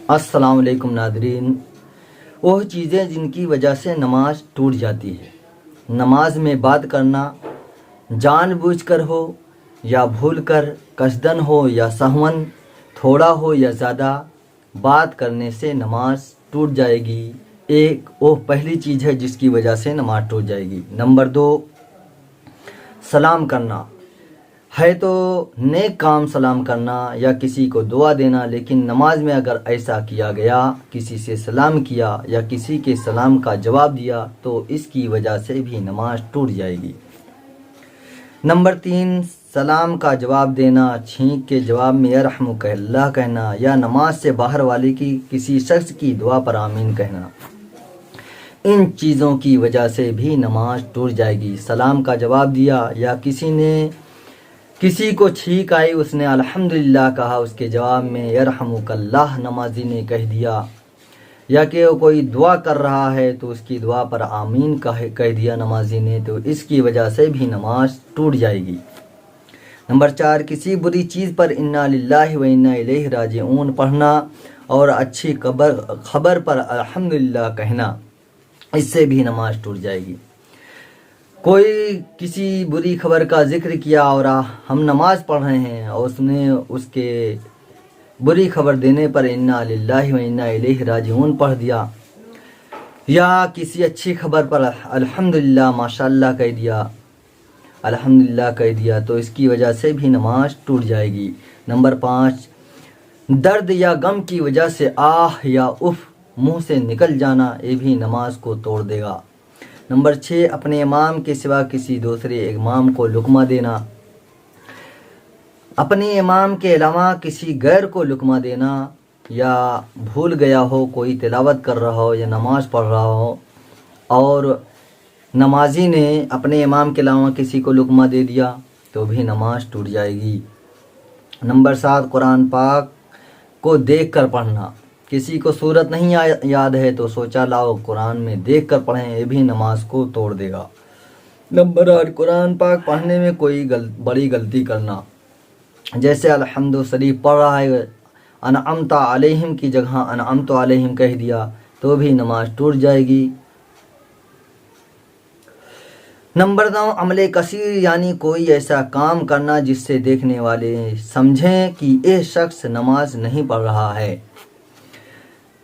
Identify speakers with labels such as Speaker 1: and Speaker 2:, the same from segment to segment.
Speaker 1: السلام علیکم ناظرین۔ وہ چیزیں جن کی وجہ سے نماز ٹوٹ جاتی ہے۔ نماز میں بات کرنا جان بوجھ کر ہو یا بھول کر، قصدن ہو یا سہون، تھوڑا ہو یا زیادہ، بات کرنے سے نماز ٹوٹ جائے گی۔ وہ پہلی چیز ہے جس کی وجہ سے نماز ٹوٹ جائے گی۔ نمبر 2، سلام کرنا ہے تو نیک کام سلام کرنا یا کسی کو دعا دینا، لیکن نماز میں اگر ایسا کیا گیا، کسی سے سلام کیا یا کسی کے سلام کا جواب دیا تو اس کی وجہ سے بھی نماز ٹوٹ جائے گی۔ نمبر 3، سلام کا جواب دینا، چھینک کے جواب میں یرحمک اللہ کہنا یا نماز سے باہر والے کی کسی شخص کی دعا پر آمین کہنا، ان چیزوں کی وجہ سے بھی نماز ٹوٹ جائے گی۔ سلام کا جواب دیا یا کسی کو چھینک آئی، اس نے الحمدللہ کہا، اس کے جواب میں یرحمک اللہ نمازی نے کہہ دیا، یا کہ وہ کوئی دعا کر رہا ہے تو اس کی دعا پر آمین کہہ دیا نمازی نے، تو اس کی وجہ سے بھی نماز ٹوٹ جائے گی۔ نمبر 4، کسی بری چیز پر انا للہ و انا الیہ راجعون پڑھنا اور اچھی خبر پر الحمدللہ کہنا، اس سے بھی نماز ٹوٹ جائے گی۔ کوئی کسی بری خبر کا ذکر کیا اور ہم نماز پڑھ رہے ہیں اور اس نے اس کے بری خبر دینے پر انا للہ و انا الیہ راجعون پڑھ دیا، یا کسی اچھی خبر پر الحمدللہ ماشاءاللہ کہہ دیا تو اس کی وجہ سے بھی نماز ٹوٹ جائے گی۔ نمبر 5، درد یا غم کی وجہ سے آہ یا اف منہ سے نکل جانا، یہ بھی نماز کو توڑ دے گا۔ نمبر 6، اپنے امام کے سوا کسی دوسرے امام کو لقمہ دینا، اپنے امام کے علاوہ کسی غیر کو لقمہ دینا، یا بھول گیا ہو، کوئی تلاوت کر رہا ہو یا نماز پڑھ رہا ہو اور نمازی نے اپنے امام کے علاوہ کسی کو لقمہ دے دیا تو بھی نماز ٹوٹ جائے گی۔ نمبر 7، قرآن پاک کو دیکھ کر پڑھنا، کسی کو سورت نہیں یاد ہے تو سوچا لاؤ قرآن میں دیکھ کر پڑھیں، یہ بھی نماز کو توڑ دے گا۔ نمبر 8، قرآن پاک پڑھنے میں کوئی بڑی غلطی کرنا، جیسے الحمد شریف پڑھ رہا ہے، انعمت علیہم کی جگہ انعمت علیہم کہہ دیا تو بھی نماز ٹوٹ جائے گی۔ نمبر 9، عمل کثیر یعنی کوئی ایسا کام کرنا جس سے دیکھنے والے سمجھیں کہ یہ شخص نماز نہیں پڑھ رہا ہے۔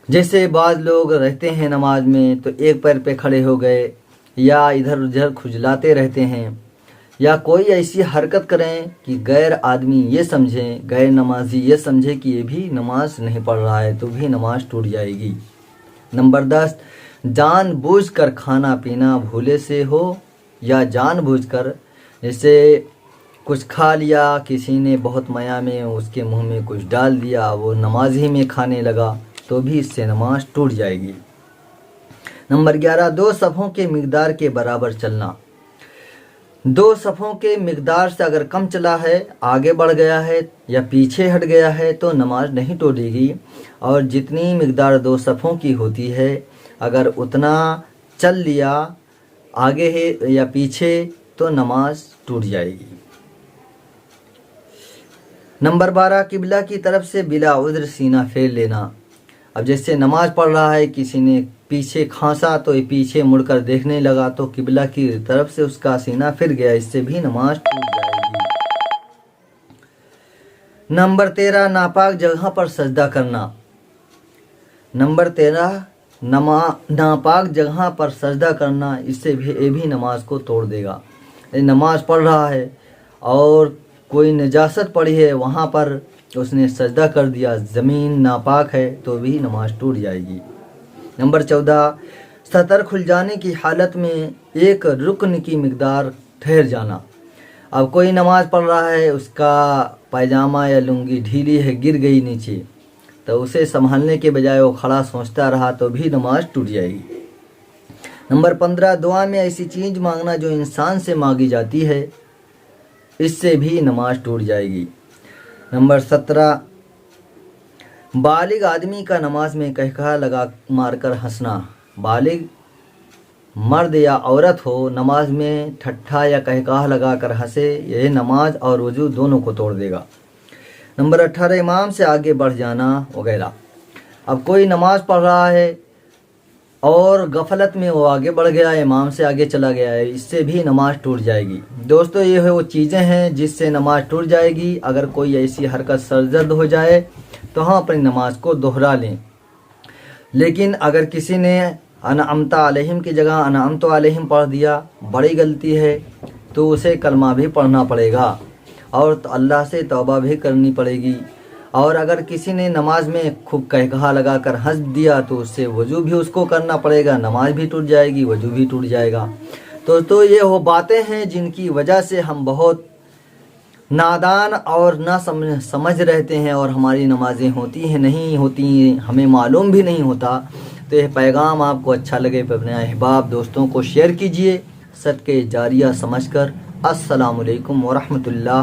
Speaker 1: جیسے بعض لوگ رہتے ہیں نماز میں تو ایک پیر پہ کھڑے ہو گئے یا ادھر ادھر کھجلاتے رہتے ہیں، یا کوئی ایسی حرکت کریں کہ غیر آدمی یہ سمجھیں، غیر نمازی یہ سمجھے کہ یہ بھی نماز نہیں پڑھ رہا ہے تو بھی نماز ٹوٹ جائے گی۔ نمبر 10، جان بوجھ کر کھانا پینا بھولے سے ہو یا جان بوجھ کر، جیسے کچھ کھا لیا، کسی نے بہت میا میں اس کے منہ میں کچھ ڈال دیا، وہ نماز ہی میں کھانے لگا تو بھی اس سے نماز ٹوٹ جائے گی۔ نمبر 11، 2 صفوں کے مقدار کے برابر چلنا، 2 صفوں کے مقدار سے اگر کم چلا ہے، آگے بڑھ گیا ہے یا پیچھے ہٹ گیا ہے تو نماز نہیں ٹوٹے گی، اور جتنی مقدار 2 صفوں کی ہوتی ہے اگر اتنا چل لیا آگے ہے یا پیچھے تو نماز ٹوٹ جائے گی۔ نمبر 12، قبلہ کی طرف سے بلا عذر سینہ پھیر لینا، اب جیسے نماز پڑھ رہا ہے، کسی نے پیچھے کھانسا تو یہ پیچھے مڑ کر دیکھنے لگا تو قبلہ کی طرف سے اس کا سینہ پھر گیا، اس سے بھی نماز ٹوٹ جائے گی۔ نمبر 13، ناپاک جگہ پر سجدہ کرنا، نمبر 13، ناپاک جگہ پر سجدہ کرنا، اس سے بھی یہ بھی نماز کو توڑ دے گا۔ نماز پڑھ رہا ہے اور کوئی نجاست پڑی ہے، وہاں پر اس نے سجدہ کر دیا، زمین ناپاک ہے تو بھی نماز ٹوٹ جائے گی۔ نمبر 14، سطر کھل جانے کی حالت میں ایک رکن کی مقدار ٹھہر جانا، اب کوئی نماز پڑھ رہا ہے، اس کا پائجامہ یا لنگی ڈھیلی ہے، گر گئی نیچے، تو اسے سنبھالنے کے بجائے وہ کھڑا سوچتا رہا تو بھی نماز ٹوٹ جائے گی۔ نمبر 15، دعا میں ایسی چیز مانگنا جو انسان سے مانگی جاتی ہے، اس سے بھی نماز ٹوٹ جائے گی۔ نمبر 17، بالغ آدمی کا نماز میں کہکہا لگا مار کر ہنسنا، بالغ مرد یا عورت ہو نماز میں ٹھٹھا یا کہکہا لگا کر ہنسے، یہ نماز اور وضو دونوں کو توڑ دے گا۔ نمبر 18، امام سے آگے بڑھ جانا وغیرہ، اب کوئی نماز پڑھ رہا ہے اور غفلت میں وہ آگے بڑھ گیا، امام سے آگے چلا گیا ہے، اس سے بھی نماز ٹوٹ جائے گی۔ دوستو یہ وہ چیزیں ہیں جس سے نماز ٹوٹ جائے گی۔ اگر کوئی ایسی حرکت سرزد ہو جائے تو ہم اپنی نماز کو دہرا لیں، لیکن اگر کسی نے انعمت علیہم کی جگہ انعمت علیہم پڑھ دیا، بڑی غلطی ہے، تو اسے کلمہ بھی پڑھنا پڑے گا اور اللہ سے توبہ بھی کرنی پڑے گی۔ اور اگر کسی نے نماز میں خوب کہا لگا کر ہنس دیا تو اس سے وضو بھی اس کو کرنا پڑے گا، نماز بھی ٹوٹ جائے گی، وضو بھی ٹوٹ جائے گا۔ تو یہ وہ باتیں ہیں جن کی وجہ سے ہم بہت نادان اور نہ سمجھ رہتے ہیں اور ہماری نمازیں ہوتی ہیں نہیں ہوتی ہیں، ہمیں معلوم بھی نہیں ہوتا۔ تو یہ پیغام آپ کو اچھا لگے تو اپنے احباب دوستوں کو شیئر کیجئے، صدقہ جاریہ سمجھ کر۔ السلام علیکم ورحمۃ اللہ